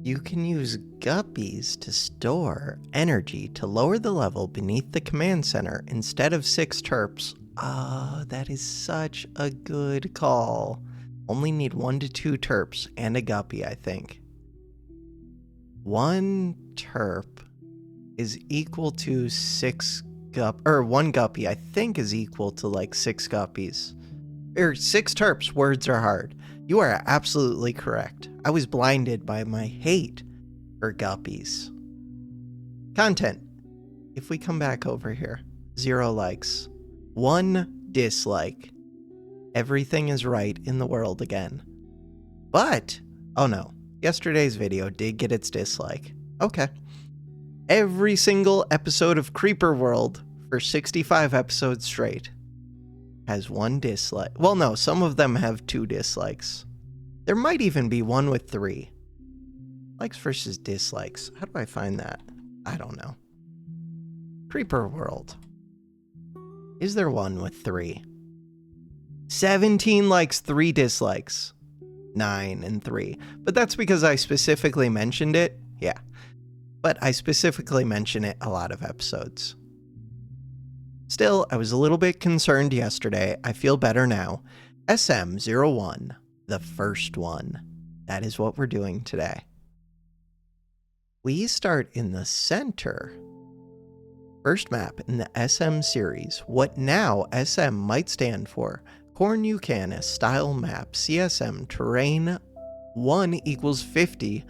You can use guppies to store energy to lower the level beneath the command center instead of 6 terps. That is such a good call. Only need 1 to 2 terps and a guppy, I think. 1 terp is equal to 1 guppy, I think, is equal to like 6 guppies. 6 terps, words are hard. You are absolutely correct. I was blinded by my hate for guppies. Content. If we come back over here, 0 likes, 1 dislike. Everything is right in the world again. But, oh no, yesterday's video did get its dislike. Okay. Every single episode of Creeper World for 65 episodes straight has 1 dislike. Well, no, some of them have 2 dislikes. There might even be one with 3. Likes versus dislikes. How do I find that? I don't know. Creeper World. Is there one with 3? 17 likes, 3 dislikes. 9 and 3. But that's because I specifically mentioned it. Yeah. But I specifically mention it a lot of episodes. Still, I was a little bit concerned yesterday. I feel better now. SM-01, the first one. That is what we're doing today. We start in the center. First map in the SM series. What now SM might stand for. Cornucanus style map. CSM terrain 1 equals 50.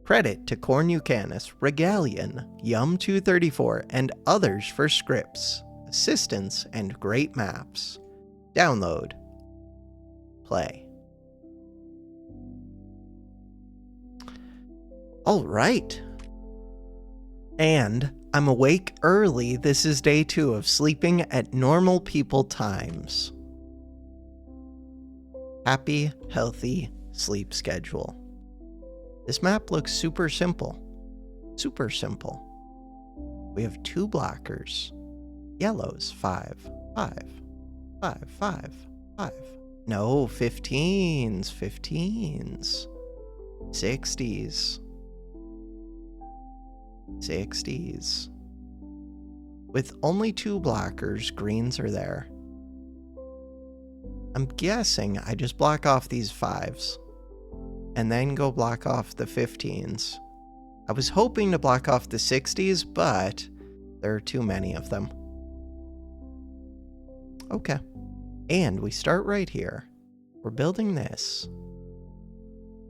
Credit to Cornucanus, Regalian, Yum234, and others for scripts, assistance, and great maps. Download. Play. Alright. And I'm awake early. This is day 2 of sleeping at normal people times. Happy, healthy sleep schedule. This map looks super simple. Super simple. We have 2 blockers. Yellows, 5, 5, 5, 5, 5. No, 15s, 15s. 60s. 60s. With only 2 blockers, greens are there. I'm guessing I just block off these 5s. And then go block off the 15s. I was hoping to block off the 60s, but there are too many of them. Okay. And we start right here. We're building this.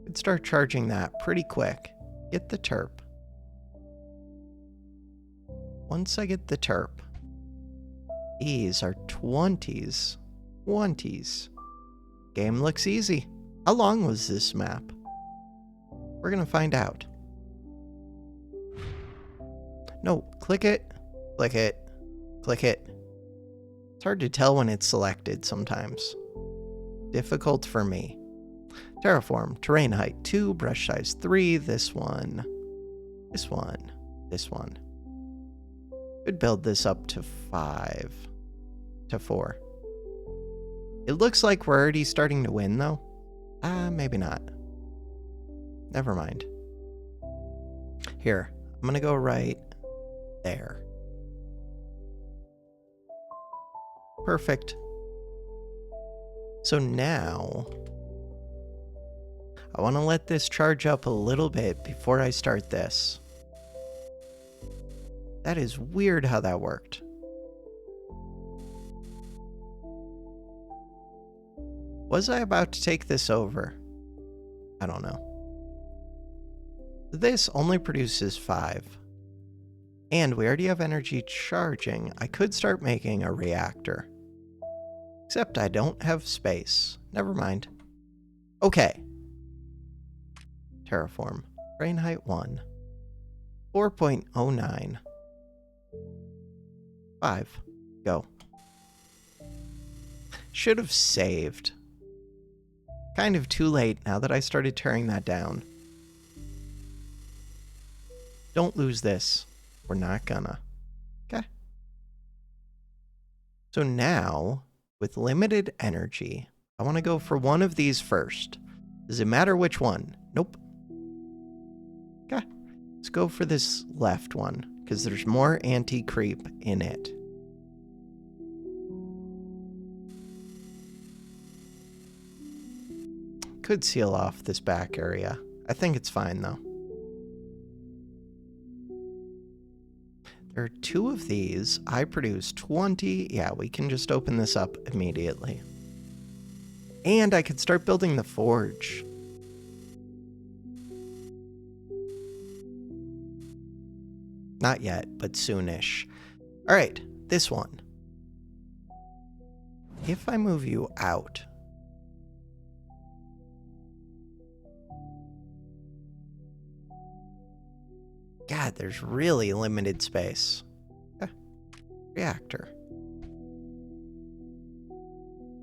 Could start charging that pretty quick. Get the terp. Once I get the terp, these are 20s. 20s. Game looks easy. How long was this map? We're gonna find out. No, click it, click it, click it. It's hard to tell when it's selected sometimes. Difficult for me. Terraform, terrain height 2, brush size 3, this one, this one, this one. Could build this up to 5, to 4. It looks like we're already starting to win though. Maybe not. Never mind. Here, I'm gonna go right there. Perfect. So now, I want to let this charge up a little bit before I start this. That is weird how that worked. Was I about to take this over? I don't know. This only produces 5. And we already have energy charging. I could start making a reactor. Except I don't have space. Never mind. Okay. Terraform. Terrain height 1. 4.09. 5. Go. Should have saved. Kind of too late now that I started tearing that down. Don't lose this. We're not gonna. Okay. So now, with limited energy, I want to go for one of these first. Does it matter which one? Nope. Let's go for this left one, because there's more anti-creep in it. Could seal off this back area. I think it's fine, though. There are 2 of these. I produce 20. Yeah, we can just open this up immediately. And I could start building the forge. Not yet, but soonish. All right, this one. If I move you out... God, there's really limited space. Reactor.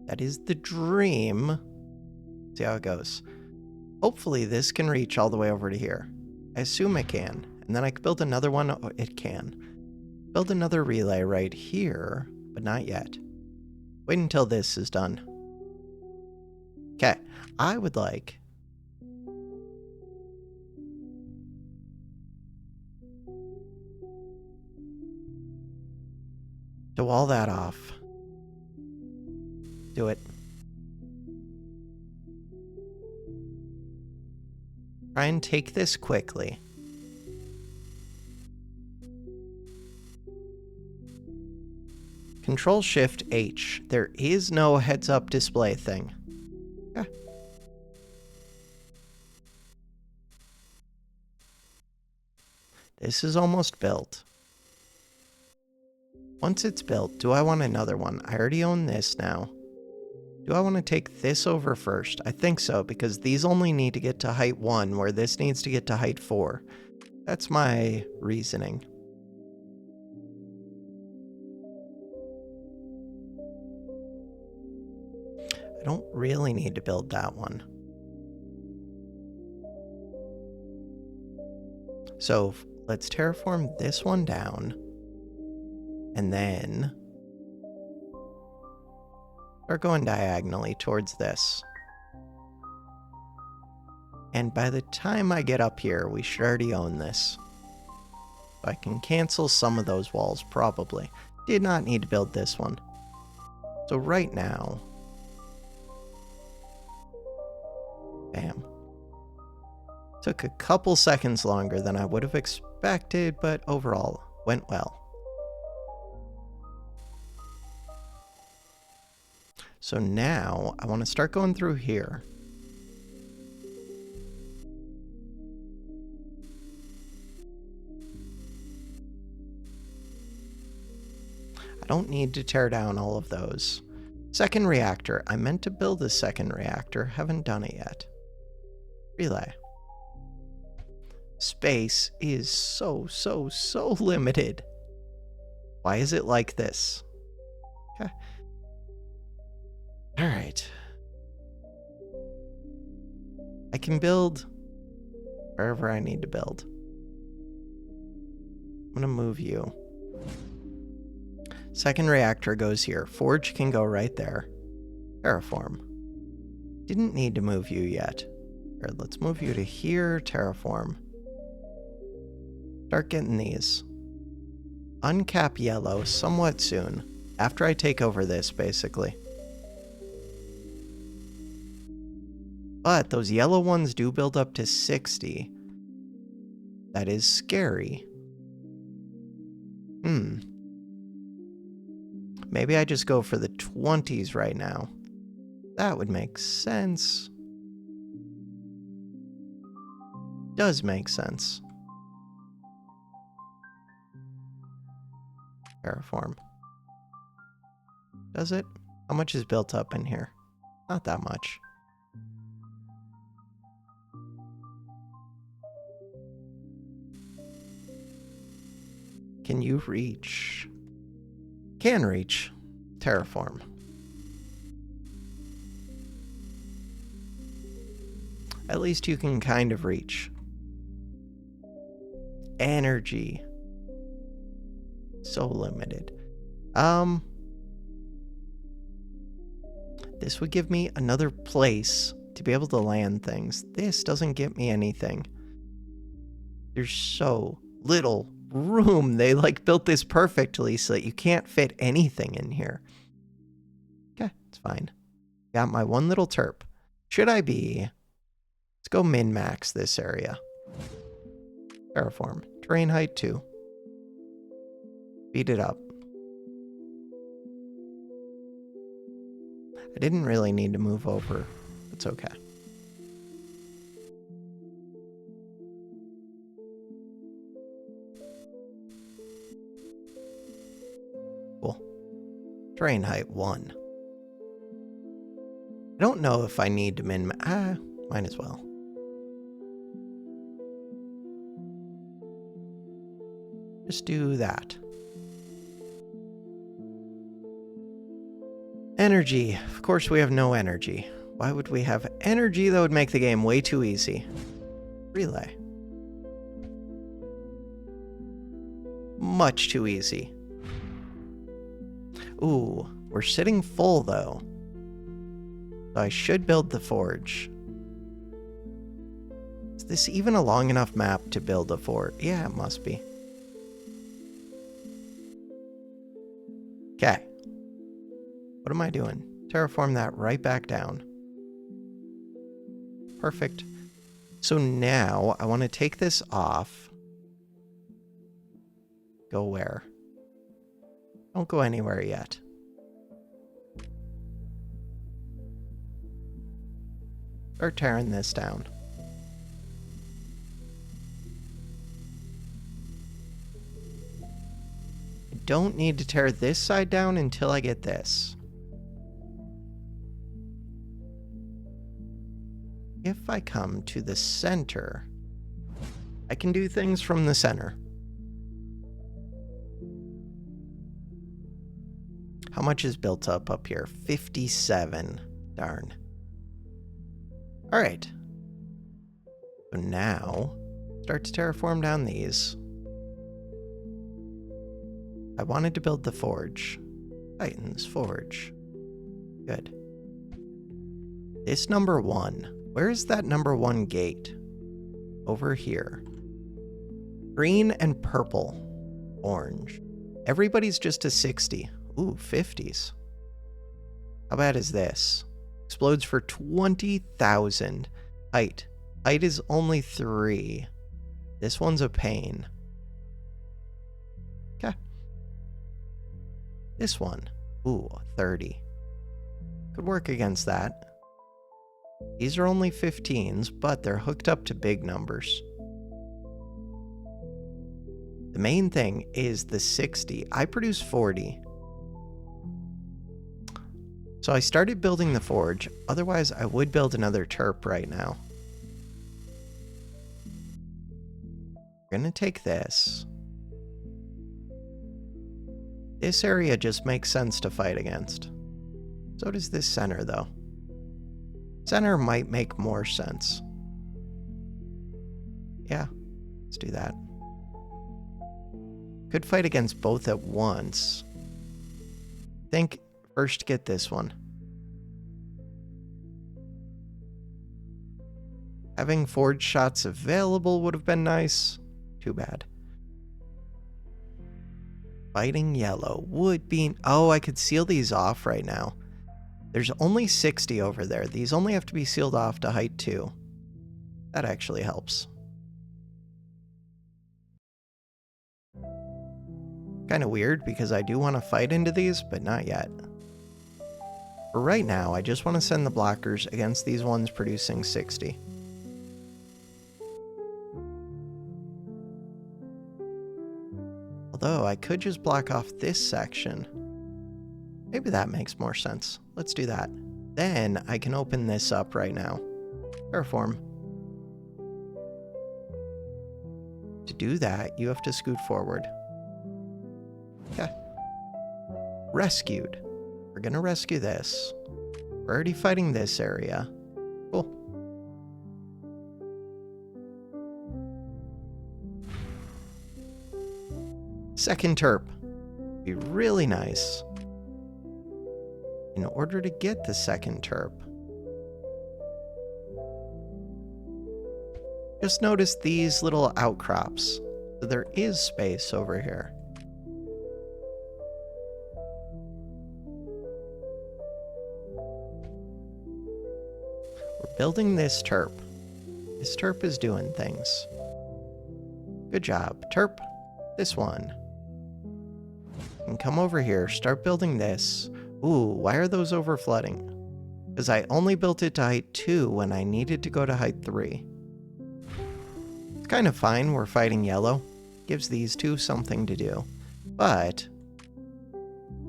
That is the dream. See how it goes. Hopefully this can reach all the way over to here. I assume it can. And then I can build another one. Oh, it can. Build another relay right here, but not yet. Wait until this is done. Okay, I would like... to wall that off. Do it. Try and take this quickly. Control-Shift-H. There is no heads-up display thing. Okay. This is almost built. Once it's built, do I want another one? I already own this now. Do I want to take this over first? I think so, because these only need to get to height 1, where this needs to get to height 4. That's my reasoning. I don't really need to build that one. So let's terraform this one down. And then start going diagonally towards this. And by the time I get up here, we should already own this. So I can cancel some of those walls, probably. Did not need to build this one. So right now... Bam. Took a couple seconds longer than I would have expected, but overall, went well. So now, I want to start going through here. I don't need to tear down all of those. Second reactor. I meant to build a second reactor. Haven't done it yet. Relay. Space is so limited. Why is it like this? Okay. All right. I can build wherever I need to build. I'm gonna move you. Second reactor goes here. Forge can go right there. Terraform. Didn't need to move you yet. Here, let's move you to here. Terraform. Start getting these. Uncap yellow somewhat soon. After I take over this, basically. But those yellow ones do build up to 60. That is scary. Maybe I just go for the 20s right now. That would make sense. Does make sense. Terraform. Does it? How much is built up in here? Not that much. Can you reach? Can reach. Terraform. At least you can kind of reach. Energy. So limited. This would give me another place to be able to land things. This doesn't get me anything. There's so little room. They like built this perfectly so that you can't fit anything in here. Okay, it's fine. Got my one little terp. Should I be? Let's go min-max this area. Terraform. Terrain height 2. Speed it up. I didn't really need to move over. It's okay. Cool. Terrain height 1. I don't know if I need to might as well. Just do that. Energy. Of course we have no energy. Why would we have energy? That would make the game way too easy. Relay. Much too easy. Ooh, we're sitting full though. So I should build the forge. Is this even a long enough map to build a fort? Yeah, it must be. Okay. What am I doing? Terraform that right back down. Perfect. So now I want to take this off. Go where? Don't go anywhere yet. Start tearing this down. I don't need to tear this side down until I get this. If I come to the center, I can do things from the center. How much is built up here? 57. Darn. All right. So now, start to terraform down these. I wanted to build the forge. Titans forge. Good. This number 1. Where is that number 1 gate? Over here. Green and purple. Orange. Everybody's just a 60. Ooh, 50s. How bad is this? Explodes for 20,000. Height. Height is only 3. This one's a pain. Okay. This one. Ooh, 30. Could work against that. These are only 15s, but they're hooked up to big numbers. The main thing is the 60. I produce 40. So I started building the forge. Otherwise, I would build another terp right now. We're going to take this. This area just makes sense to fight against. So does this center, though. Center might make more sense. Yeah, let's do that. Could fight against both at once. Think first get this one. Having forge shots available would have been nice. Too bad. Fighting yellow would be... Oh, I could seal these off right now. There's only 60 over there. These only have to be sealed off to height 2. That actually helps. Kind of weird because I do want to fight into these, but not yet. For right now, I just want to send the blockers against these ones producing 60. Although I could just block off this section. Maybe that makes more sense. Let's do that. Then I can open this up right now. Terraform. To do that, you have to scoot forward. Okay. Rescued. We're gonna rescue this. We're already fighting this area. Cool. Second terp. Be really nice. In order to get the second terp, Just notice these little outcrops. So there is space over here. We're building this terp. This terp is doing things. Good job, terp. This one. And come over here, start building this. Ooh, why are those over flooding? Because I only built it to height 2 when I needed to go to height 3. It's kind of fine, we're fighting yellow. Gives these two something to do. But,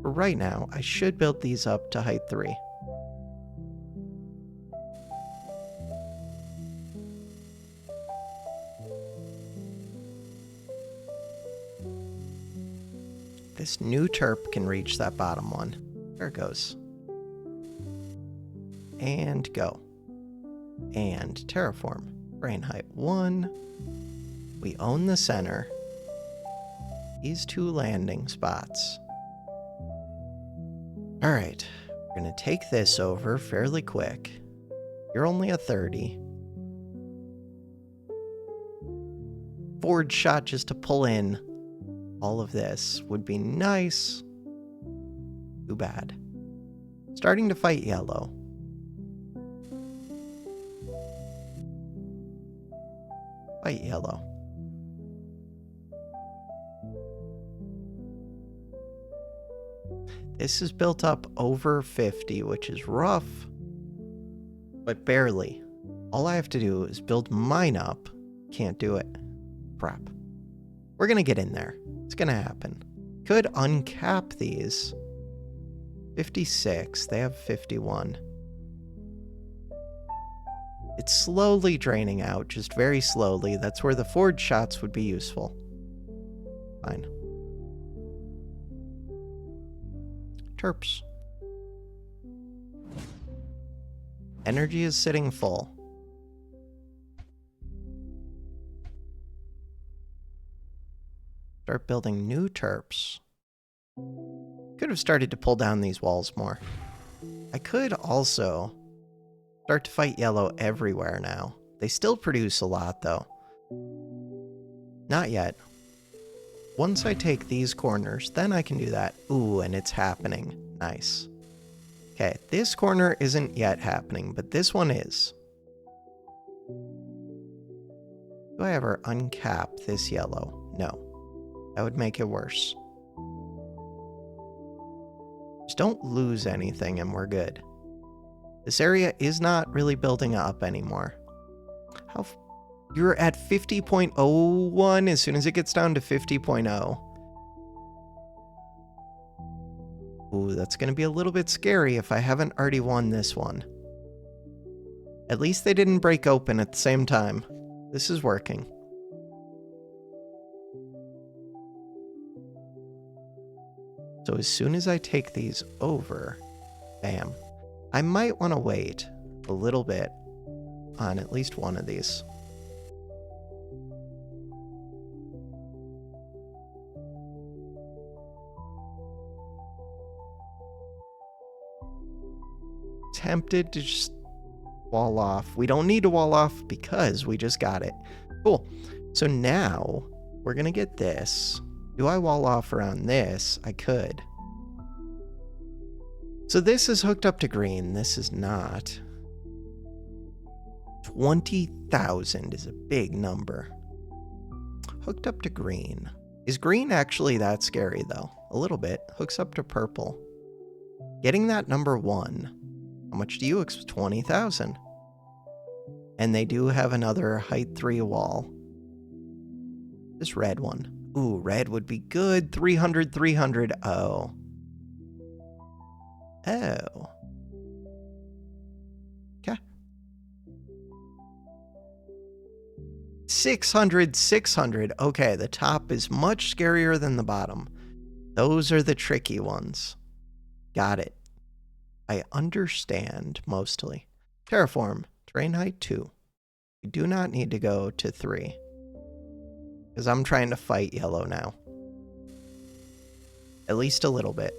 for right now, I should build these up to height 3. This new terp can reach that bottom one. There it goes. And go. And terraform. Brain height 1. We own the center. These 2 landing spots. Alright, we're going to take this over fairly quick. You're only a 30. Forward shot just to pull in all of this would be nice. Too bad. Starting to fight yellow. Fight yellow. This is built up over 50, which is rough, but barely. All I have to do is build mine up. Can't do it. Crap. We're gonna get in there. It's gonna happen. Could uncap these. 56, they have 51. It's slowly draining out, just very slowly. That's where the forward shots would be useful. Fine. Terps. Energy is sitting full. Start building new terps. Could have started to pull down these walls more. I could also start to fight yellow everywhere now. They still produce a lot though. Not yet. Once I take these corners, then I can do that. Ooh, and it's happening. Nice. Okay, this corner isn't yet happening, but this one is. Do I ever uncap this yellow? No. That would make it worse. Just don't lose anything and we're good. This area is not really building up anymore. You're at 50.01 as soon as it gets down to 50.0. Ooh, that's going to be a little bit scary if I haven't already won this one. At least they didn't break open at the same time. This is working. So as soon as I take these over, bam. I might want to wait a little bit on at least one of these. Tempted to just wall off. We don't need to wall off because we just got it. Cool. So now we're going to get this. Do I wall off around this? I could. So this is hooked up to green. This is not. 20,000 is a big number. Hooked up to green. Is green actually that scary though? A little bit. Hooks up to purple. Getting that number 1. How much do you expect? 20,000. And they do have another height 3 wall. This red one. Ooh, red would be good. 300, 300. Oh. Oh. Okay. 600, 600. Okay, the top is much scarier than the bottom. Those are the tricky ones. Got it. I understand, mostly. Terraform, terrain height 2. We do not need to go to 3. Because I'm trying to fight yellow now. At least a little bit.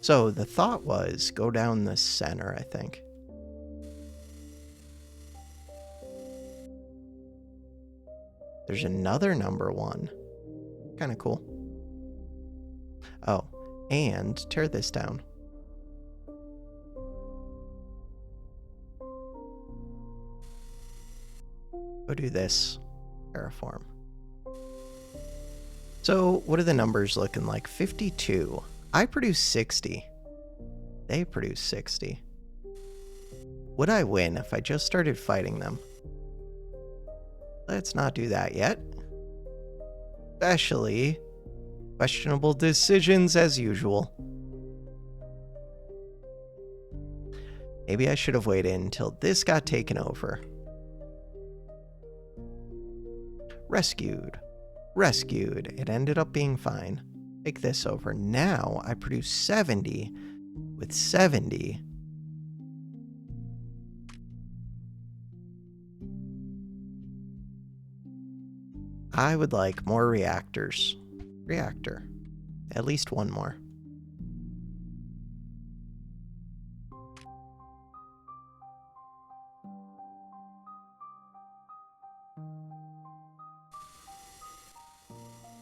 So the thought was, go down the center, I think. There's another number 1. Kind of cool. Oh, and tear this down. Go do this. Terraform. So, what are the numbers looking like? 52. I produce 60. They produce 60. Would I win if I just started fighting them? Let's not do that yet. Especially questionable decisions as usual. Maybe I should have waited until this got taken over. Rescued. Rescued. It ended up being fine. Take this over. Now I produce 70 with 70. I would like more reactors. Reactor. At least one more.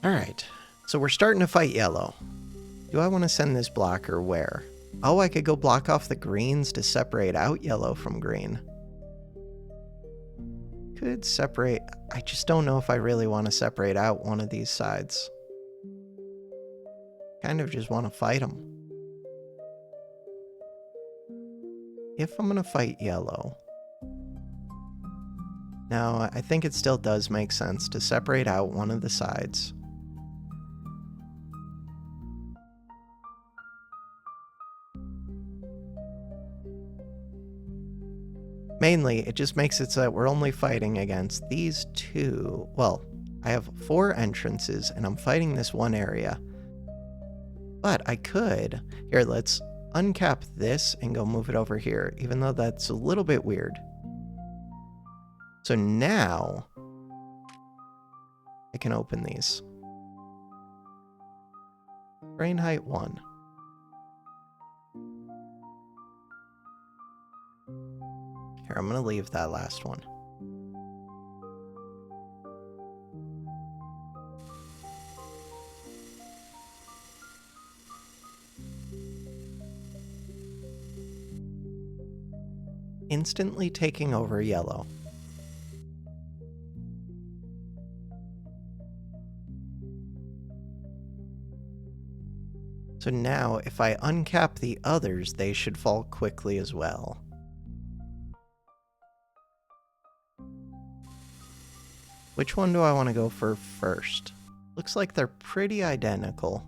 Alright, so we're starting to fight yellow. Do I want to send this blocker where? Oh, I could go block off the greens to separate out yellow from green. Could separate... I just don't know if I really want to separate out one of these sides. Kind of just want to fight them. If I'm going to fight yellow... Now, I think it still does make sense to separate out one of the sides. Mainly, it just makes it so that we're only fighting against these two. Well, I have 4 entrances, and I'm fighting this one area. But I could... Here, let's uncap this and go move it over here, even though that's a little bit weird. So now, I can open these. Terrain height 1. Here, I'm going to leave that last one. Instantly taking over yellow. So now, if I uncap the others, they should fall quickly as well. Which one do I want to go for first? Looks like they're pretty identical.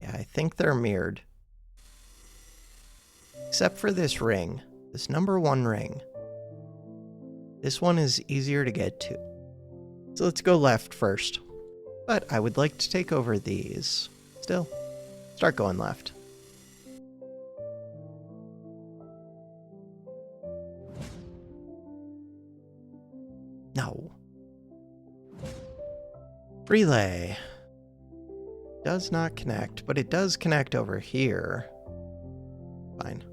Yeah, I think they're mirrored. Except for this ring. This number 1 ring. This one is easier to get to. So let's go left first. But I would like to take over these. Still, start going left. No. Relay. Does not connect, but it does connect over here. Fine.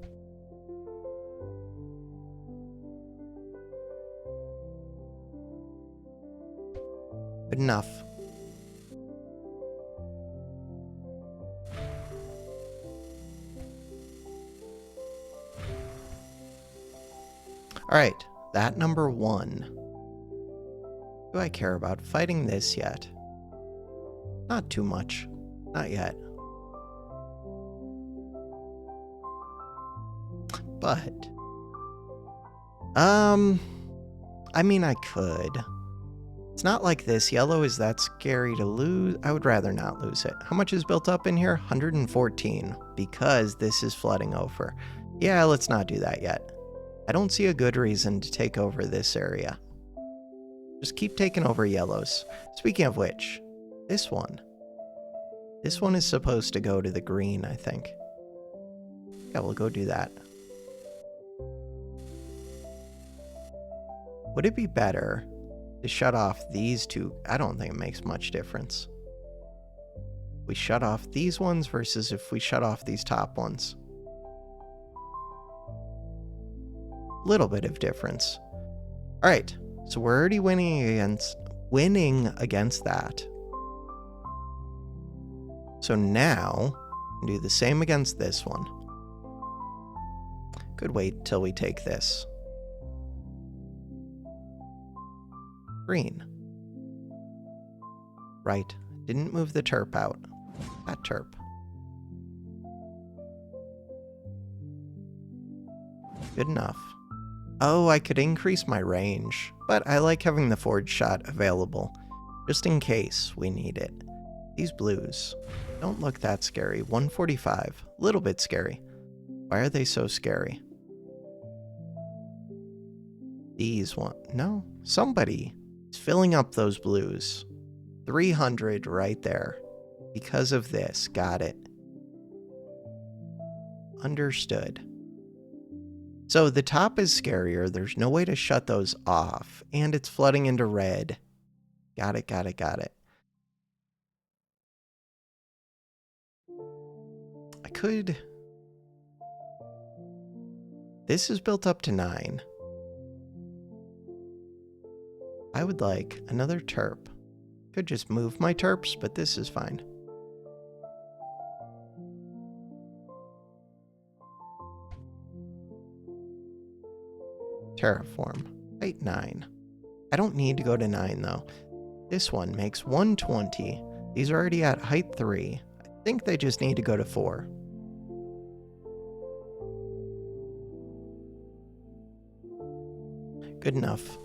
Good enough. Alright, that number 1. Do I care about fighting this yet? Not too much. Not yet. But... I mean, I could. It's not like this yellow is that scary to lose. I would rather not lose it. How much is built up in here? 114. Because this is flooding over. Yeah, let's not do that yet. I don't see a good reason to take over this area. Just keep taking over yellows. Speaking of which, this one. This one is supposed to go to the green, I think. Yeah, we'll go do that. Would it be better to shut off these two? I don't think it makes much difference. We shut off these ones versus if we shut off these top ones. Little bit of difference. All right, so we're already winning against that. So now, do the same against this one. Could wait till we take this. Green. Right, didn't move the terp out. That terp. Good enough. Oh, I could increase my range, but I like having the forge shot available, just in case we need it. These blues don't look that scary. 145, a little bit scary. Why are they so scary? These one, no, somebody is filling up those blues. 300 right there. Because of this, got it. Understood. So the top is scarier, there's no way to shut those off, and it's flooding into red. Got it, got it, got it. I could... This is built up to 9. I would like another terp. Could just move my terps, but this is fine. Terraform. Height 9. I don't need to go to 9 though. This one makes 120. These are already at height 3. I think they just need to go to 4. Good enough.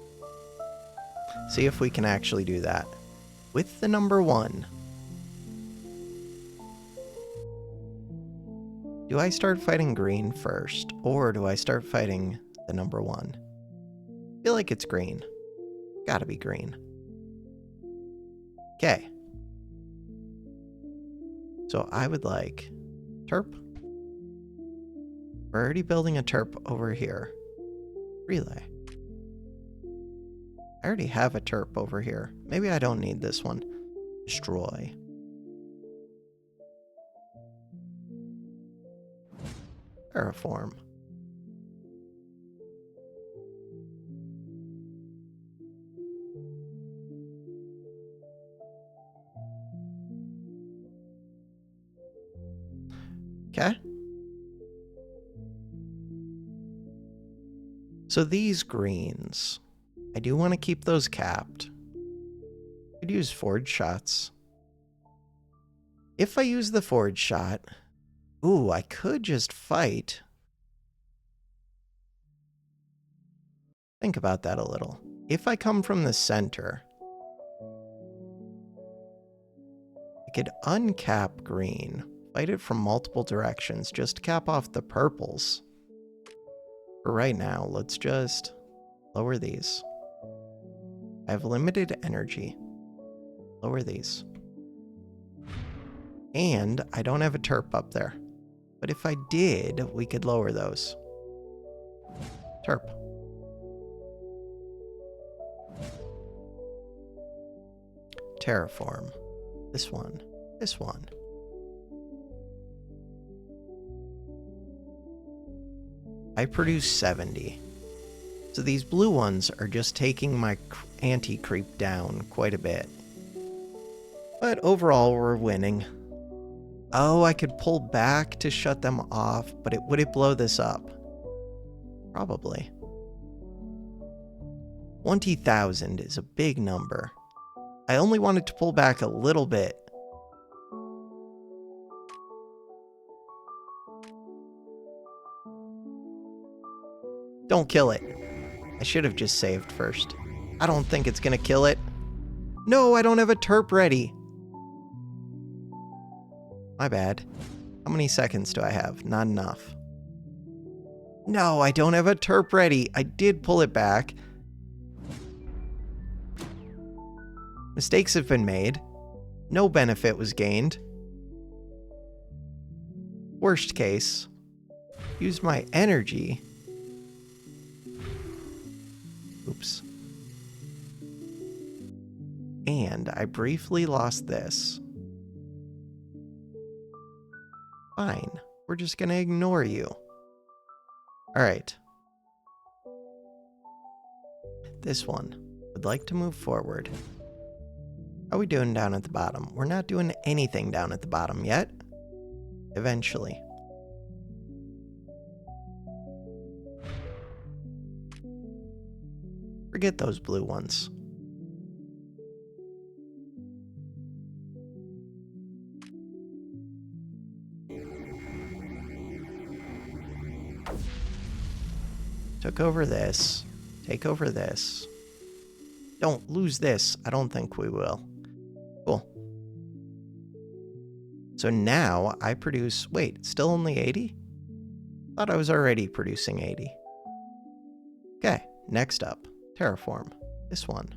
See if we can actually do that. With the number 1. Do I start fighting green first, or do I start fighting the number 1? I feel like it's green. Gotta be green. Okay. So I would like terp. We're already building a terp over here. Relay. I already have a terp over here. Maybe I don't need this one. Destroy. Terraform. Okay. So these greens, I do want to keep those capped. Could use forge shots. If I use the forge shot, ooh, I could just fight. Think about that a little. If I come from the center, I could uncap green, fight it from multiple directions, just cap off the purples. For right now, let's just lower these. I have limited energy. Lower these. And I don't have a terp up there. But if I did, we could lower those. Terp. Terraform. This one. This one. I produce 70. So these blue ones are just taking my anti-creep down quite a bit. But overall, we're winning. Oh, I could pull back to shut them off, but would it blow this up? Probably. 20,000 is a big number. I only wanted to pull back a little bit. Don't kill it. I should have just saved first. I don't think it's gonna kill it. No, I don't have a terp ready. My bad. How many seconds do I have? Not enough. No, I don't have a terp ready. I did pull it back. Mistakes have been made. No benefit was gained. Worst case, used my energy. Oops. And I briefly lost this. Fine. We're just gonna ignore you. Alright. This one. Would like to move forward. How are we doing down at the bottom? We're not doing anything down at the bottom yet. Eventually. Forget those blue ones. Took over this. Take over this. Don't lose this. I don't think we will. Cool. So now I produce... Wait, still only 80? Thought I was already producing 80. Okay, next up. Terraform. This one.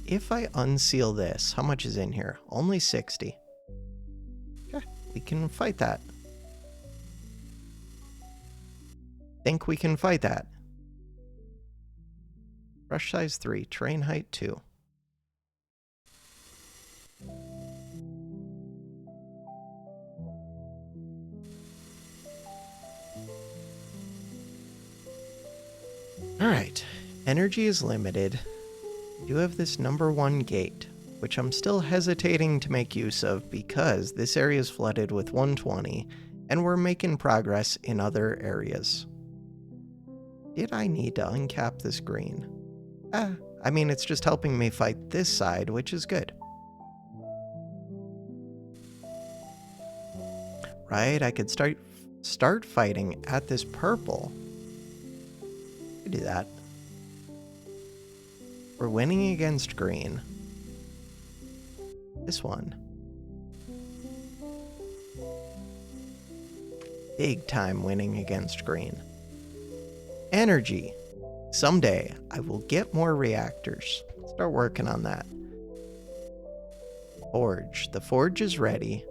If I unseal this, how much is in here? Only 60. Okay, we can fight that. Think we can fight that. Brush size 3, terrain height 2. Alright, energy is limited. We do have this number 1 gate, which I'm still hesitating to make use of because this area is flooded with 120, and we're making progress in other areas. Did I need to uncap this green? I mean, it's just helping me fight this side, which is good. Right, I could start fighting at this purple. I could do that. We're winning against green. This one. Big time winning against green. Energy. Someday I will get more reactors. Start working on that. Forge. The forge is ready.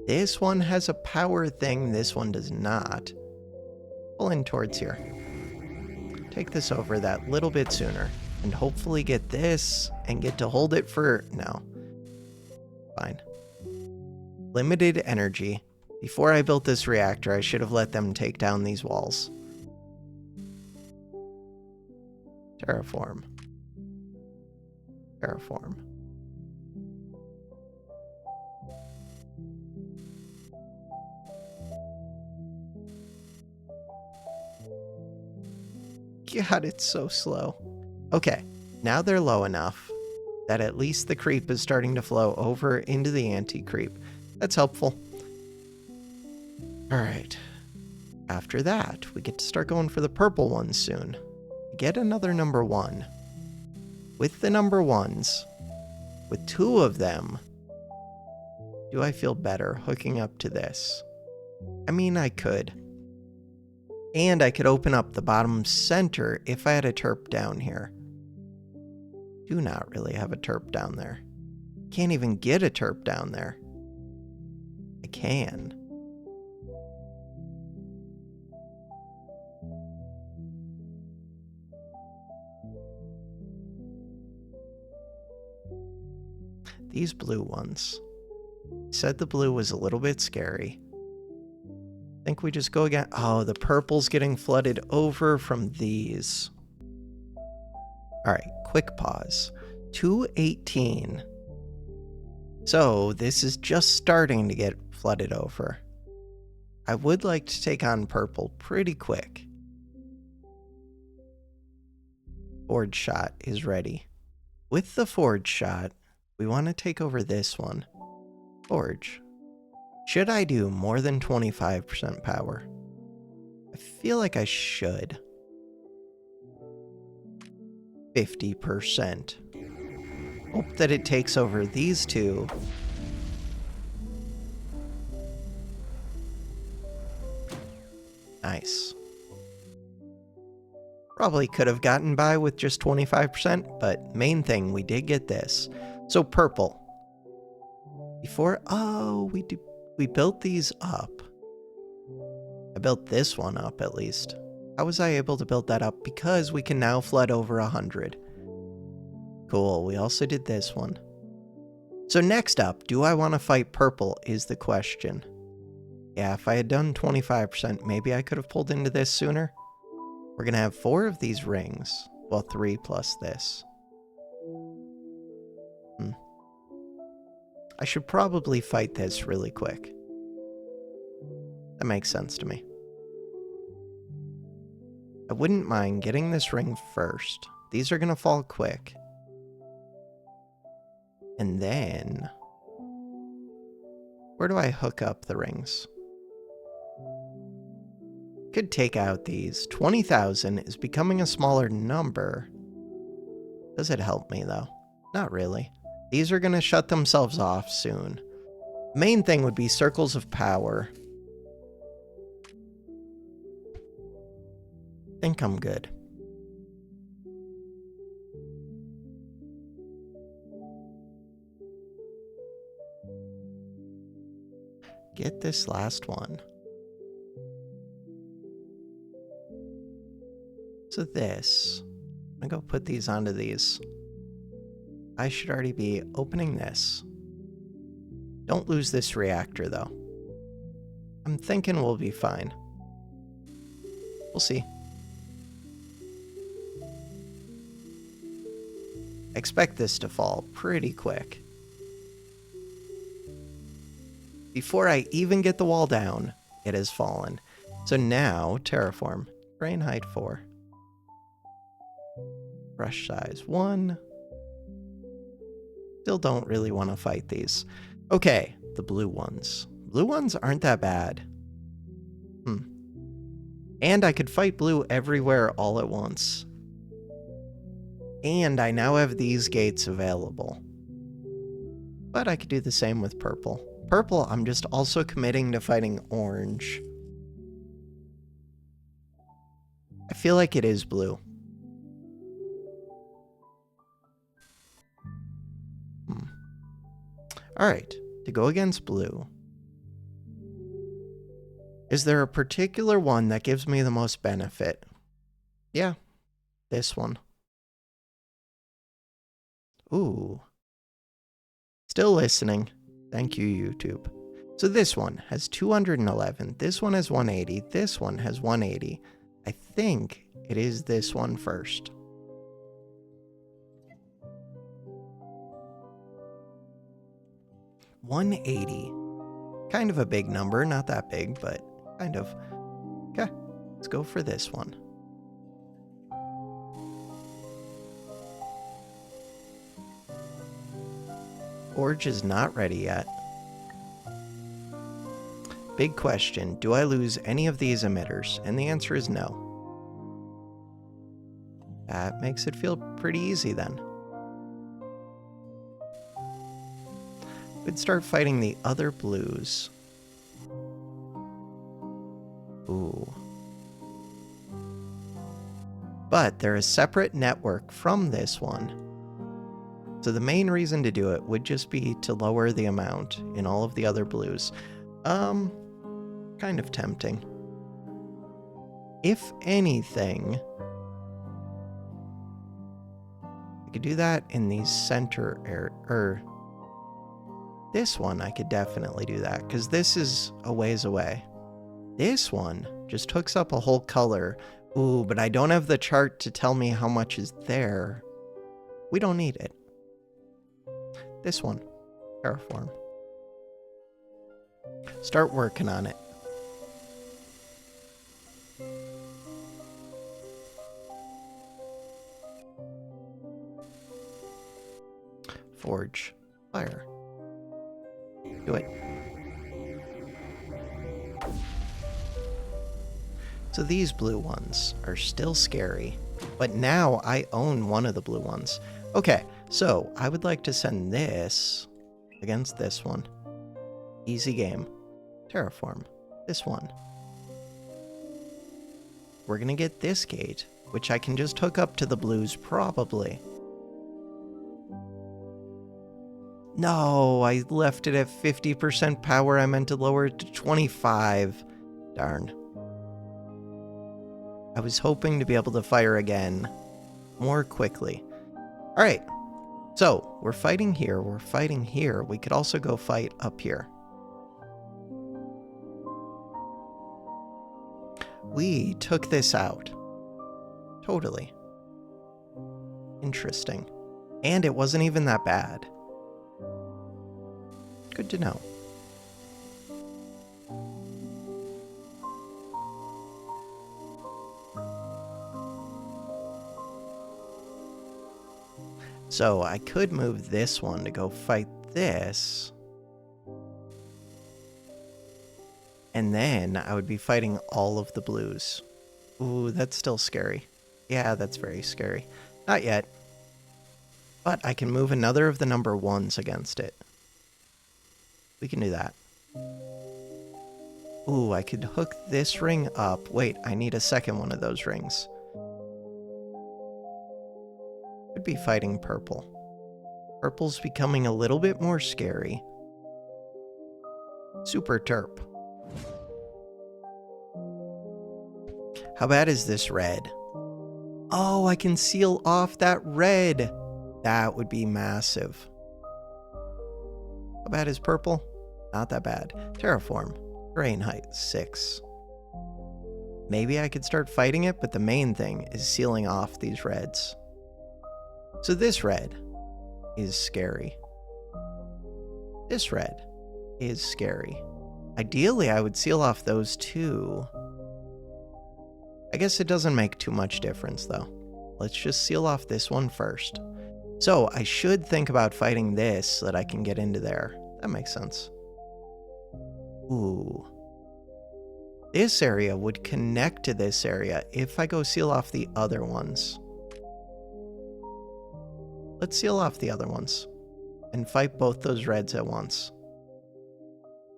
This one has a power thing. This one does not. Pull in towards here. Take this over that little bit sooner. And hopefully get this and get to hold it for... No. Fine. Limited energy. Before I built this reactor, I should have let them take down these walls. Terraform. Terraform. God, it's so slow. Okay, now they're low enough that at least the creep is starting to flow over into the anti-creep. That's helpful. Alright. After that, we get to start going for the purple ones soon. Get another number 1. With the number 1s, with 2 of them, do I feel better hooking up to this? I mean, I could. And I could open up the bottom center if I had a terp down here. Do not really have a terp down there. Can't even get a terp down there. I can. These blue ones. Said the blue was a little bit scary. Think we just go again. Oh, the purple's getting flooded over from these. Alright, quick pause. 218. So, this is just starting to get flooded over. I would like to take on purple pretty quick. Forge shot is ready. With the forge shot, we want to take over this one. Forge. Should I do more than 25% power? I feel like I should. 50%. Hope that it takes over these two. Nice. Probably could have gotten by with just 25%, but main thing, we did get this. So purple. Before, oh, we built these up. I built this one up at least. How was I able to build that up? Because we can now flood over 100. Cool, we also did this one. So next up, do I want to fight purple is the question. Yeah, if I had done 25%, maybe I could have pulled into this sooner. We're going to have 4 of these rings. Well, 3 plus this. I should probably fight this really quick. That makes sense to me. I wouldn't mind getting this ring first. These are going to fall quick. And then... where do I hook up the rings? Could take out these. 20,000 is becoming a smaller number. Does it help me, though? Not really. These are going to shut themselves off soon. Main thing would be circles of power. Think I'm good. Get this last one. So this, I'm gonna go put these onto these. I should already be opening this. Don't lose this reactor though. I'm thinking we'll be fine. We'll see. Expect this to fall pretty quick. Before I even get the wall down, it has fallen. So now, terraform. Brain height 4. Brush size 1. Still don't really want to fight these. Okay, the blue ones. Blue ones aren't that bad. And I could fight blue everywhere all at once. And I now have these gates available. But I could do the same with purple. Purple, I'm just also committing to fighting orange. I feel like it is blue. Alright, to go against blue. Is there a particular one that gives me the most benefit? Yeah, this one. Ooh. Still listening. Thank you, YouTube. So this one has 211. This one has 180. This one has 180. I think it is this one first. $180. Kind of a big number. Not that big, but kind of. Okay, let's go for this one. Forge is not ready yet. Big question, do I lose any of these emitters? And the answer is no. That makes it feel pretty easy then. We'd start fighting the other blues. Ooh. But they're a separate network from this one. So the main reason to do it would just be to lower the amount in all of the other blues. Kind of tempting. If anything, I could do that in the center area, this one I could definitely do that, because this is a ways away. This one just hooks up a whole color. Ooh, but I don't have the chart to tell me how much is there. We don't need it. This one, terraform. Start working on it. Forge, fire. Do it. So these blue ones are still scary, but now I own one of the blue ones. Okay, so I would like to send this against this one. Easy game. Terraform. This one. We're gonna get this gate, which I can just hook up to the blues probably. No, I left it at 50% power. I meant to lower it to 25. Darn. I was hoping to be able to fire again more quickly. All right, So, we're fighting here, we're fighting here. We could also go fight up here. We took this out. Totally. Interesting. And it wasn't even that bad. Good to know. So I could move this one to go fight this. And then I would be fighting all of the blues. Ooh, that's still scary. Yeah, that's very scary. Not yet. But I can move another of the number 1s against it. We can do that. Ooh, I could hook this ring up. Wait, I need a second one of those rings. Could be fighting purple. Purple's becoming a little bit more scary. Super terp. How bad is this red? Oh, I can seal off that red. That would be massive. How bad is purple? Not that bad. Terraform. Terrain height, 6. Maybe I could start fighting it, but the main thing is sealing off these reds. So this red is scary. This red is scary. Ideally, I would seal off those two. I guess it doesn't make too much difference, though. Let's just seal off this one first. So I should think about fighting this so that I can get into there. That makes sense. Ooh. This area would connect to this area if I go seal off the other ones. Let's seal off the other ones and fight both those reds at once.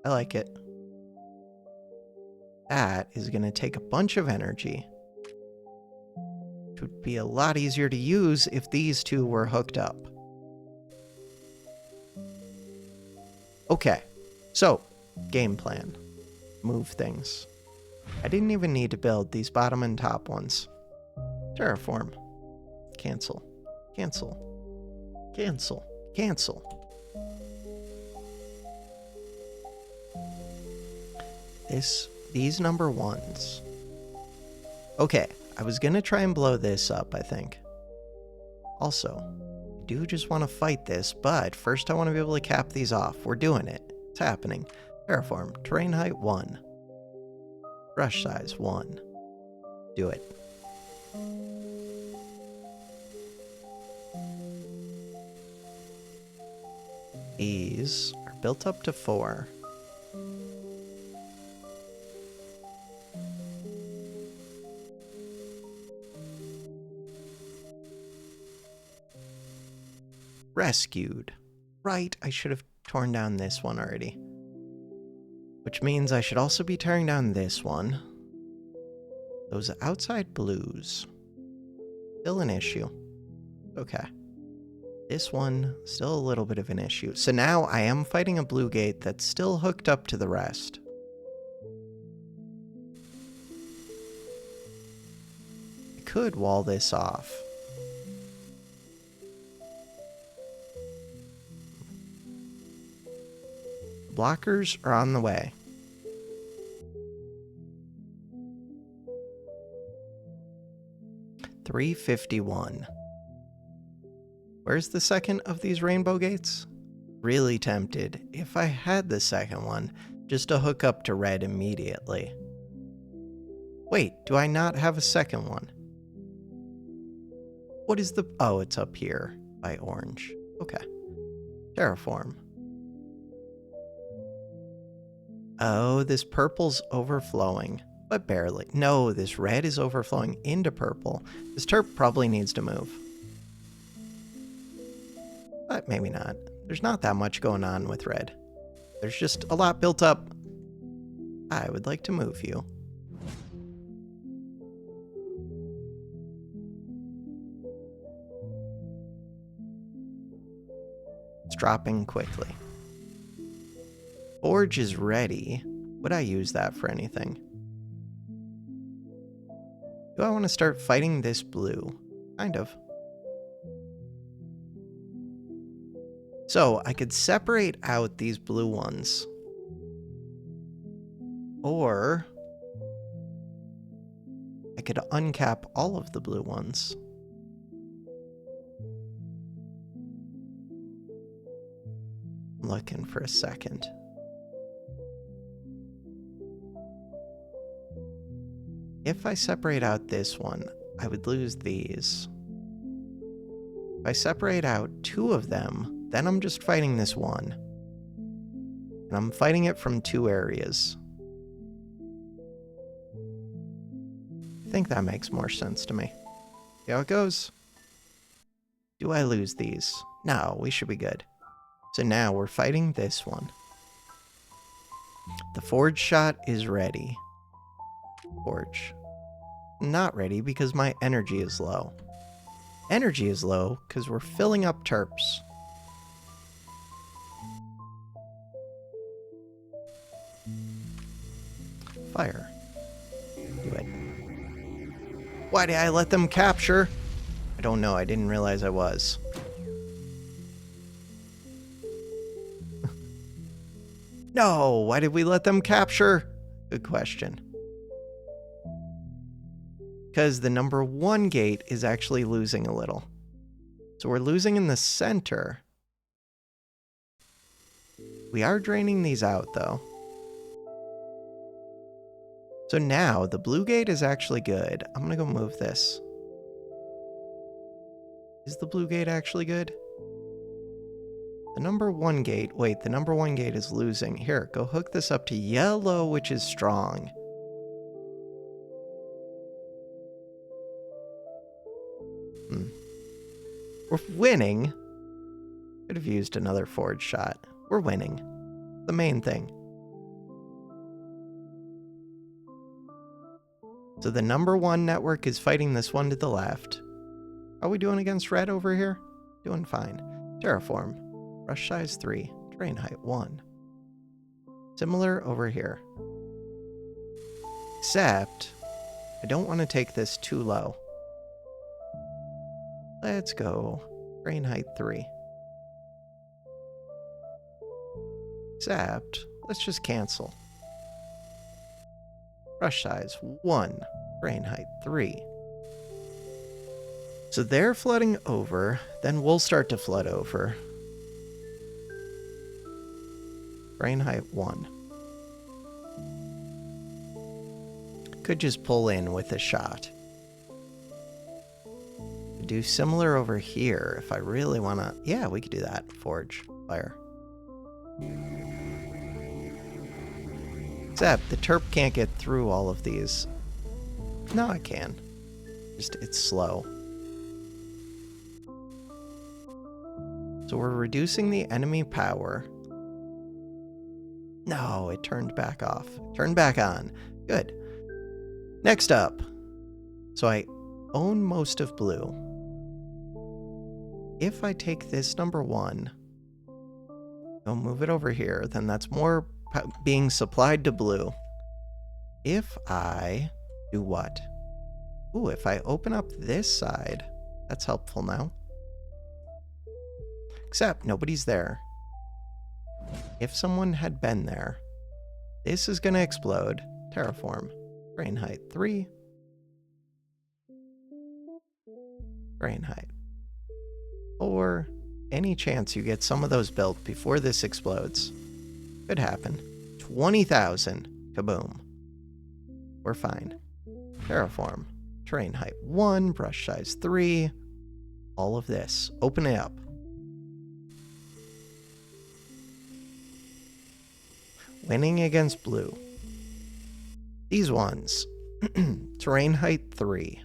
I like it. That is going to take a bunch of energy. It would be a lot easier to use if these two were hooked up. Okay, so game plan. Move things. I didn't even need to build these bottom and top ones. Terraform. Cancel. Cancel. Cancel. Cancel. These number 1s. Okay, I was gonna try and blow this up, I think. Also, I do just want to fight this, but first I want to be able to cap these off. We're doing it. It's happening. Terraform. Terrain height, 1. Brush size, 1. Do it. These are built up to 4. Rescued. Right, I should have torn down this one already. Which means I should also be tearing down this one. Those outside blues. Still an issue. Okay. This one, still a little bit of an issue. So now I am fighting a blue gate that's still hooked up to the rest. I could wall this off. Blockers are on the way. $351. Where's the second of these rainbow gates? Really tempted, if I had the second one, just to hook up to red immediately. Wait, do I not have a second one? What is the... Oh, it's up here by orange. Okay. Terraform. Oh, this purple's overflowing, but barely. No, this red is overflowing into purple. This terp probably needs to move. But maybe not. There's not that much going on with red. There's just a lot built up. I would like to move you. It's dropping quickly. Forge is ready. Would I use that for anything? Do I want to start fighting this blue? Kind of. So I could separate out these blue ones. Or I could uncap all of the blue ones. I'm looking for a second. If I separate out this one, I would lose these. If I separate out two of them, then I'm just fighting this one. And I'm fighting it from two areas. I think that makes more sense to me. See how it goes? Do I lose these? No, we should be good. So now we're fighting this one. The forge shot is ready. Forge. Not ready because my energy is low. Energy is low because we're filling up terps. Fire. Do it. Why did I let them capture? I don't know. I didn't realize I was. No, why did we let them capture? Good question. Because the number 1 gate is actually losing a little. So we're losing in the center. We are draining these out, though. So now, the blue gate is actually good. I'm gonna go move this. Is the blue gate actually good? The number 1 gate, wait, the number 1 gate is losing. Here, go hook this up to yellow, which is strong. We're winning. Could have used another forge shot. We're winning. The main thing. So the number 1 network is fighting this one to the left. How are we doing against red over here? Doing fine. Terraform. Brush size 3. Terrain height 1. Similar over here. Except, I don't want to take this too low. Let's go. Terrain height 3. Except, let's just cancel. Brush size 1. Terrain height 3. So they're flooding over, then we'll start to flood over. Terrain height 1. Could just pull in with a shot. Do similar over here if I really want to. Yeah, we could do that. Forge. Fire. Except the Terp can't get through all of these. No, I can. Just, it's slow. So we're reducing the enemy power. No, it turned back off. Turned back on. Good. Next up. So I own most of blue. If I take this number 1, go move it over here, then that's more being supplied to blue. If I do what? Ooh, if I open up this side, that's helpful now. Except nobody's there. If someone had been there, this is going to explode. Terraform. Terrain height 3. Terrain height. Or any chance you get some of those built before this explodes. Could happen. 20,000. Kaboom. We're fine. Terraform. Terrain height 1. Brush size 3. All of this. Open it up. Winning against blue. These ones. Terrain height 3.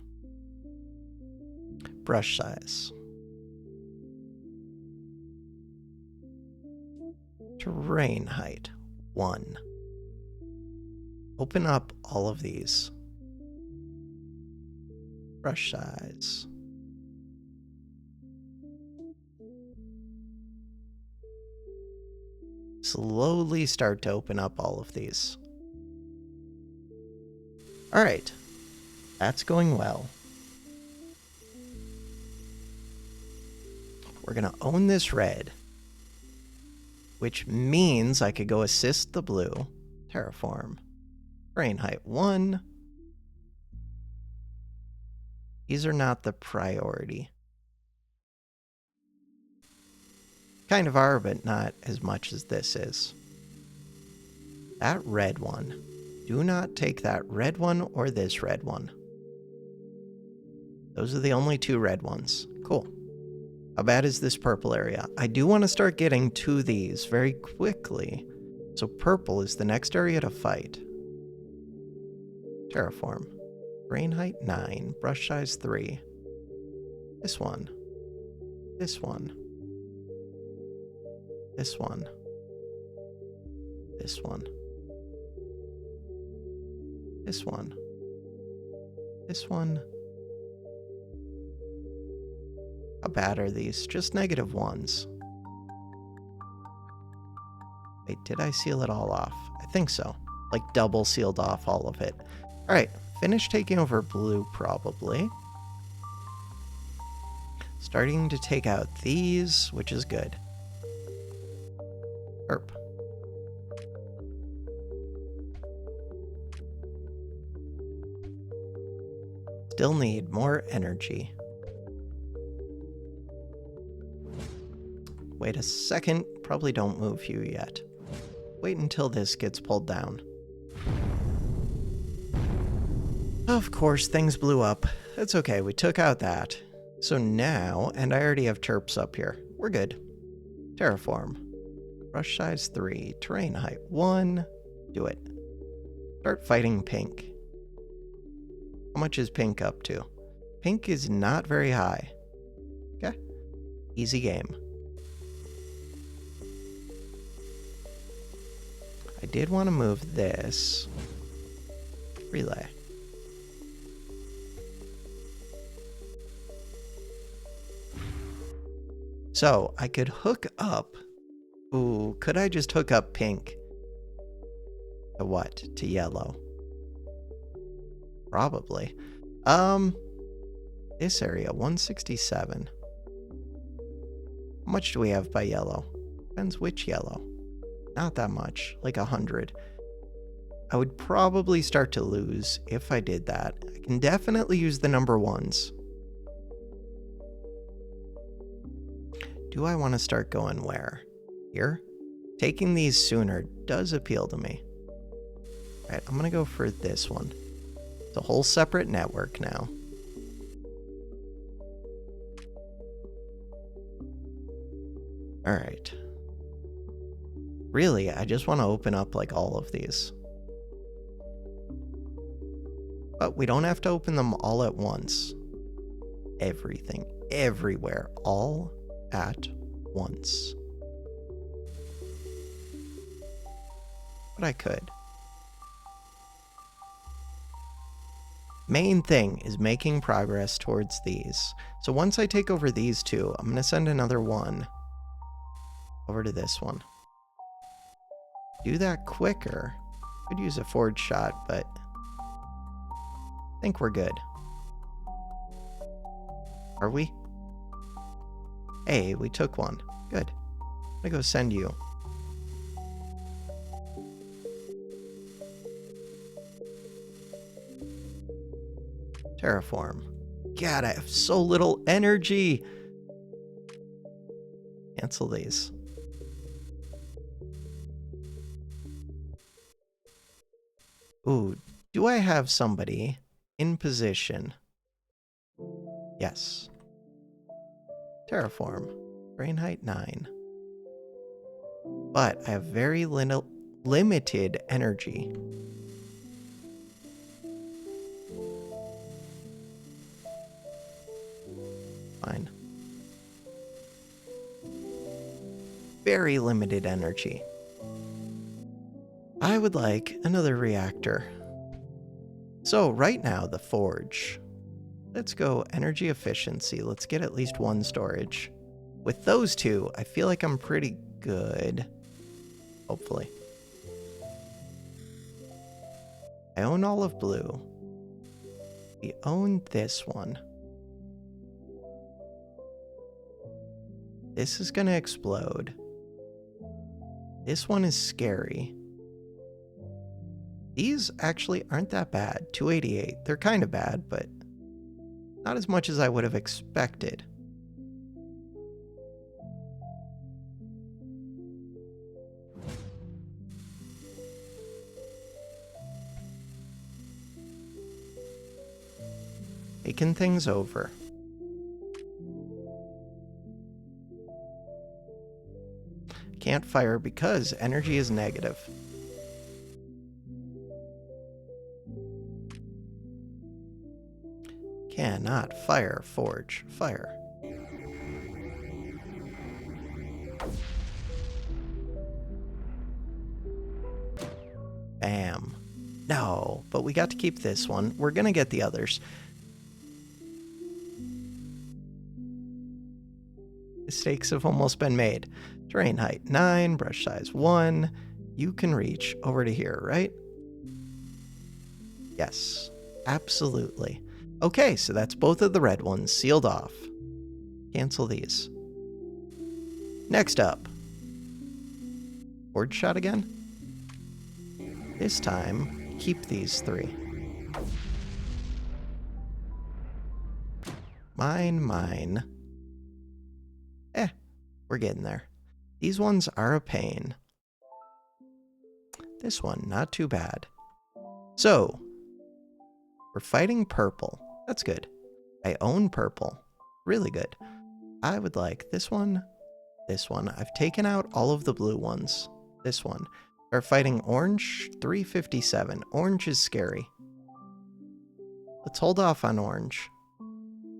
Brush size. Terrain height 1. Open up all of these. Brush size. Slowly start to open up all of these. All right. That's going well. We're going to own this red. which means I could go assist the blue. Terraform. Terrain height 1. These are not the priority. Kind of are, but not as much as this is. That red one. Do not take that red one or this red one. Those are the only two red ones. Cool. How bad is this purple area? I do want to start getting to these very quickly. So purple is the next area to fight. Terraform. Terrain height 9. Brush size 3. This one. This one. This one. This one. This one. This one. How bad are these? Just -1s. Wait, did I seal it all off? I think so. Like double sealed off all of it. Alright, finish taking over blue probably. Starting to take out these, which is good. Herp. Still need more energy. Wait a second. Probably don't move you yet. Wait until this gets pulled down. Of course, things blew up. That's okay. We took out that. So now, and I already have terps up here. We're good. Terraform. Brush size 3. Terrain height 1. Do it. Start fighting pink. How much is pink up to? Pink is not very high. Okay. Easy game. I did want to move this. Relay. So I could hook up. Ooh, could I just hook up pink? To what? To yellow? Probably. This area, 167. How much do we have by yellow? Depends which yellow. Not that much, like 100. I would probably start to lose if I did that. I can definitely use the number 1s. Do I want to start going where? Here? Taking these sooner does appeal to me. Alright, I'm going to go for this one. It's a whole separate network now. Alright. Really, I just want to open up like all of these. But we don't have to open them all at once. Everything, everywhere, all at once. But I could. Main thing is making progress towards these. So once I take over these two, I'm going to send another one over to this one. Do that quicker. Could use a forward shot, but I think we're good. Are we? Hey, we took one. Good. I'm gonna go send you. Terraform. God, I have so little energy. Cancel these. Ooh, do I have somebody in position? Yes. Terraform. Brain height 9. But I have very limited energy. Fine. Very limited energy. I would like another reactor. So right now, the forge. Let's go energy efficiency. Let's get at least one storage. With those two, I feel like I'm pretty good. Hopefully. I own all of blue. We own this one. This is gonna explode. This one is scary. These actually aren't that bad. 288. They're kind of bad, but not as much as I would have expected. Taking things over. Can't fire because energy is negative. Cannot fire, forge, fire. Bam. No, but we got to keep this one. We're gonna get the others. Mistakes have almost been made. Terrain height 9, brush size 1. You can reach over to here, right? Yes, absolutely. Okay, so that's both of the red ones sealed off. Cancel these. Next up. Forge shot again? This time, keep these 3. Mine. We're getting there. These ones are a pain. This one, not too bad. So, we're fighting purple. That's good. I own purple. Really good. I would like this one, this one. I've taken out all of the blue ones. This one. We're fighting orange, 357. Orange is scary. Let's hold off on orange.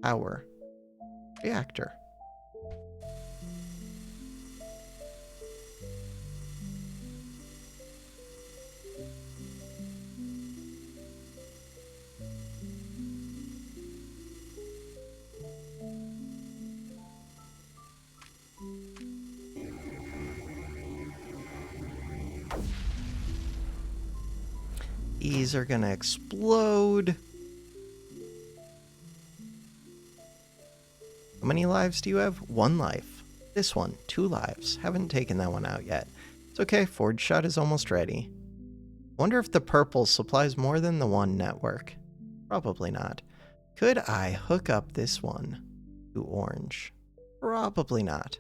Power. Reactor. These are gonna explode. How many lives do you have? 1 life. This one, 2 lives. Haven't taken that one out yet. It's okay, forge shot is almost ready. Wonder if the purple supplies more than the one network. Probably not. Could I hook up this one to orange? Probably not.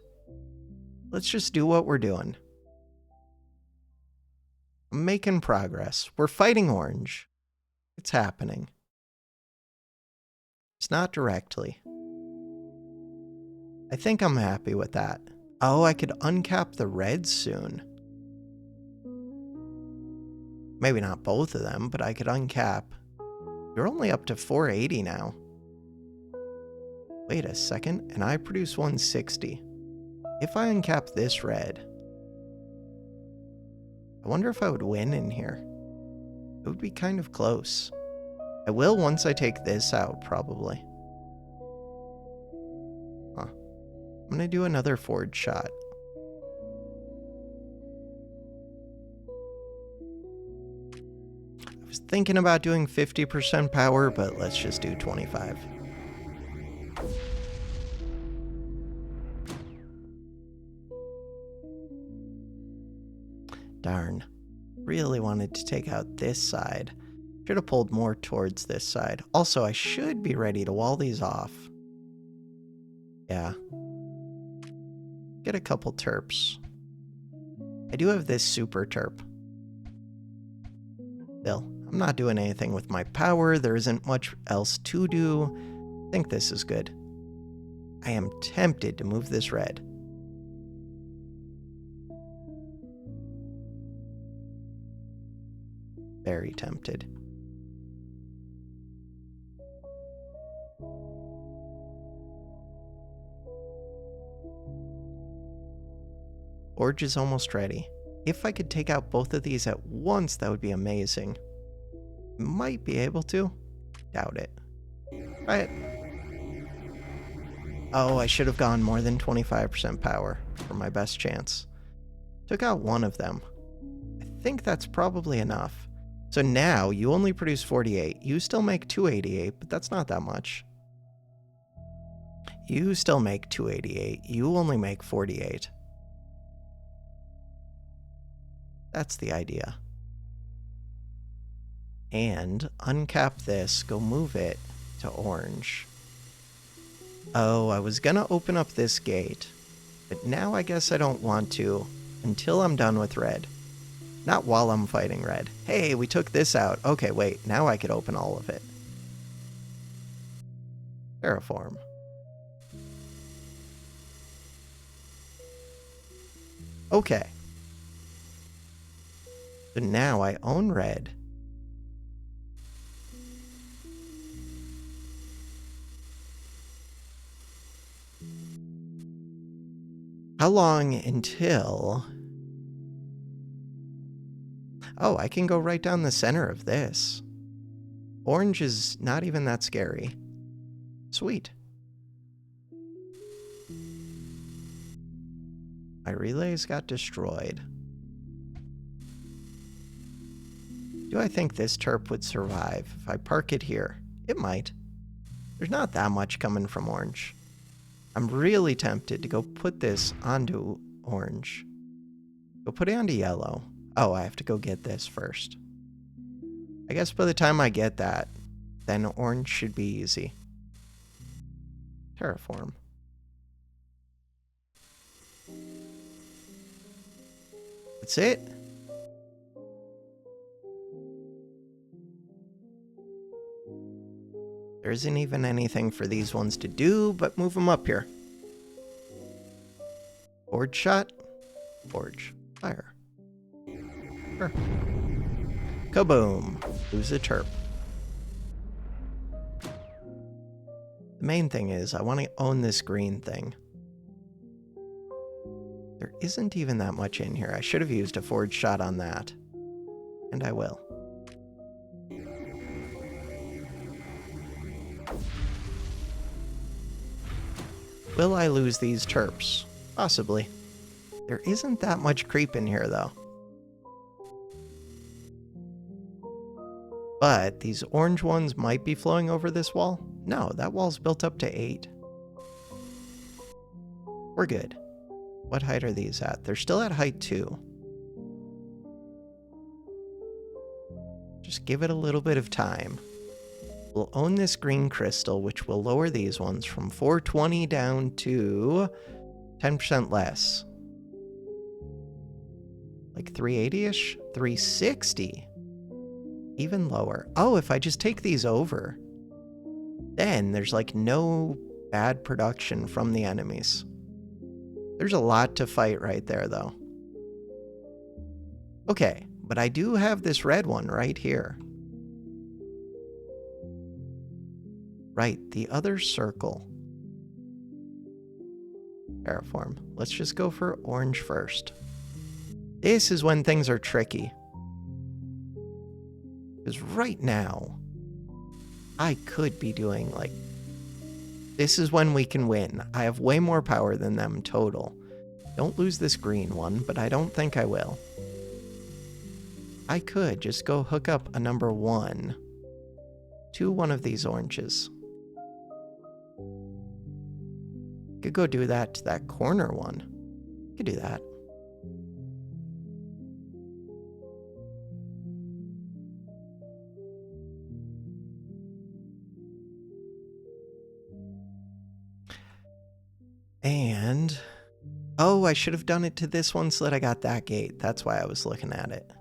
Let's just do what we're doing. I'm making progress. We're fighting orange. It's happening. It's not directly. I think I'm happy with that. Oh, I could uncap the reds soon. Maybe not both of them, but I could uncap. You're only up to 480 now. Wait a second, and I produce 160. If I uncap this red, I wonder if I would win in here. It would be kind of close. I will once I take this out, probably. Huh. I'm gonna do another forge shot. I was thinking about doing 50% power, but let's just do 25. Darn. Really wanted to take out this side. Should have pulled more towards this side. Also, I should be ready to wall these off. Yeah. Get a couple terps. I do have this super terp. Still, I'm not doing anything with my power. There isn't much else to do. I think this is good. I am tempted to move this red. Very tempted. Forge is almost ready. If I could take out both of these at once, that would be amazing. Might be able to. Doubt it. Try it. Oh, I should have gone more than 25% power for my best chance. Took out one of them. I think that's probably enough. So now you only produce 48. You still make 288, but that's not that much. You still make 288. You only make 48. That's the idea. And uncap this, go move it to orange. Oh, I was gonna open up this gate, but now I guess I don't want to until I'm done with red. Not while I'm fighting red. Hey, we took this out. Okay, wait, now I could open all of it. Terraform. Okay. So now I own red. How long until... Oh, I can go right down the center of this. Orange is not even that scary. Sweet. My relays got destroyed. Do I think this terp would survive if I park it here? It might. There's not that much coming from orange. I'm really tempted to go put this onto orange. Go put it onto yellow. Oh, I have to go get this first. I guess by the time I get that, then orange should be easy. Terraform. That's it. There isn't even anything for these ones to do, but move them up here. Forge shot. Forge. Fire. Sure. Kaboom. Lose a terp. The main thing is, I want to own this green thing. There isn't even that much in here. I should have used a forge shot on that. And I will. Will I lose these terps? Possibly. There isn't that much creep in here, though. But these orange ones might be flowing over this wall. No, that wall's built up to 8. We're good. What height are these at? They're still at height 2. Just give it a little bit of time. We'll own this green crystal, which will lower these ones from 420 down to 10% less. Like 380-ish? 360. Even lower. Oh, if I just take these over, then there's like no bad production from the enemies. There's a lot to fight right there, though. Okay, but I do have this red one right here. Right, the other circle. Terraform. Let's just go for orange first. This is when things are tricky. Because right now, I could be doing like... This is when we can win. I have way more power than them total. Don't lose this green one, but I don't think I will. I could just go hook up a number 1 to one of these oranges. Could go do that to that corner one. Could do that. And... oh, I should have done it to this one so that I got that gate. That's why I was looking at it.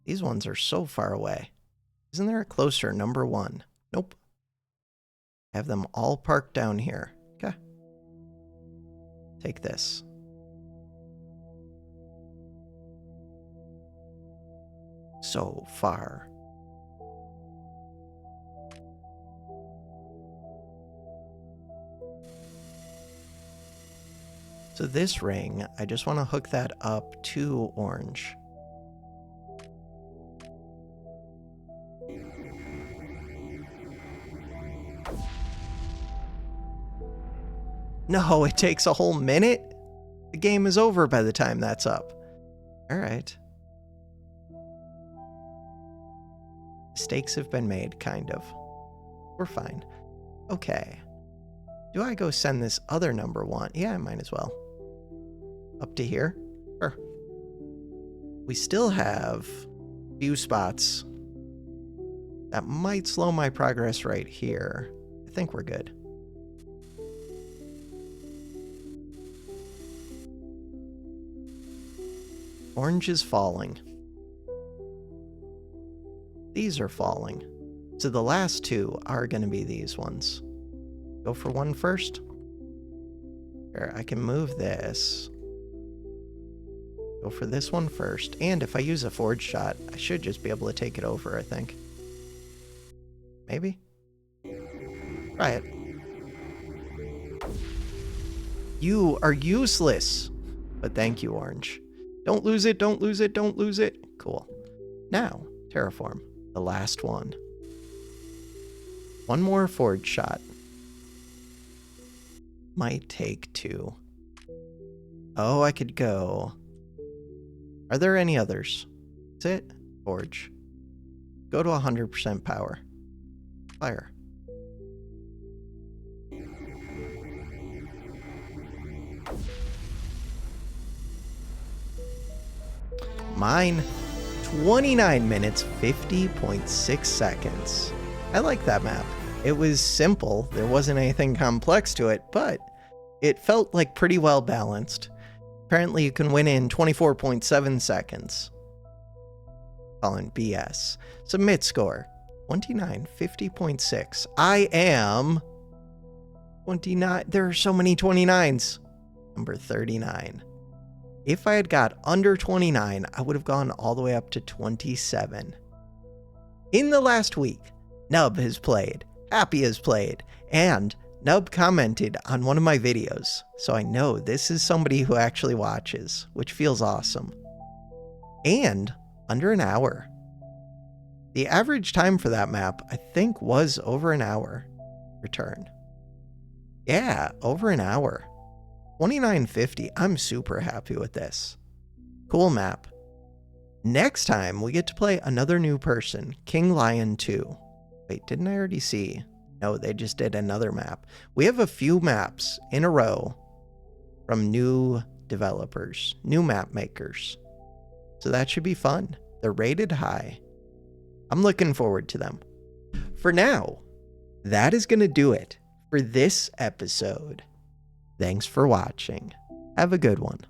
These ones are so far away. Isn't there a closer number 1? Nope. I have them all parked down here. Okay. Take this. So far. So this ring, I just want to hook that up to orange. No, it takes a whole minute? The game is over by the time that's up. Alright. Mistakes have been made, kind of. We're fine. Okay. Do I go send this other number 1? Yeah, I might as well. Up to here? Sure. We still have a few spots that might slow my progress right here. I think we're good. Orange is falling. These are falling. So the last two are going to be these ones. Go for one first. Here, I can move this. Go for this one first. And if I use a forge shot, I should just be able to take it over, I think. Maybe? Try it. You are useless. But thank you, Orange. Don't lose it, don't lose it, don't lose it. Cool. Now, terraform. The last one. One more forge shot. Might take two. Oh, I could go. Are there any others? That's it? Forge. Go to 100% power. Fire. Mine. 29 minutes, 50.6 seconds. I like that map. It was simple. There wasn't anything complex to it, but it felt like pretty well balanced. Apparently you can win in 24.7 seconds. Calling BS. Submit score. 29, 50.6. I am 29. There are so many 29s. Number 39. If I had got under 29, I would have gone all the way up to 27. In the last week, Nub has played, Happy has played, and Nub commented on one of my videos, so I know this is somebody who actually watches, which feels awesome. And under an hour. The average time for that map, I think, was over an hour. Return. Yeah, over an hour. 29.50. I'm super happy with this. Cool map. Next time, we get to play another new person, King Lion 2. Wait, didn't I already see? No, they just did another map. We have a few maps in a row from new developers, new map makers. So that should be fun. They're rated high. I'm looking forward to them. For now, that is going to do it for this episode. Thanks for watching. Have a good one.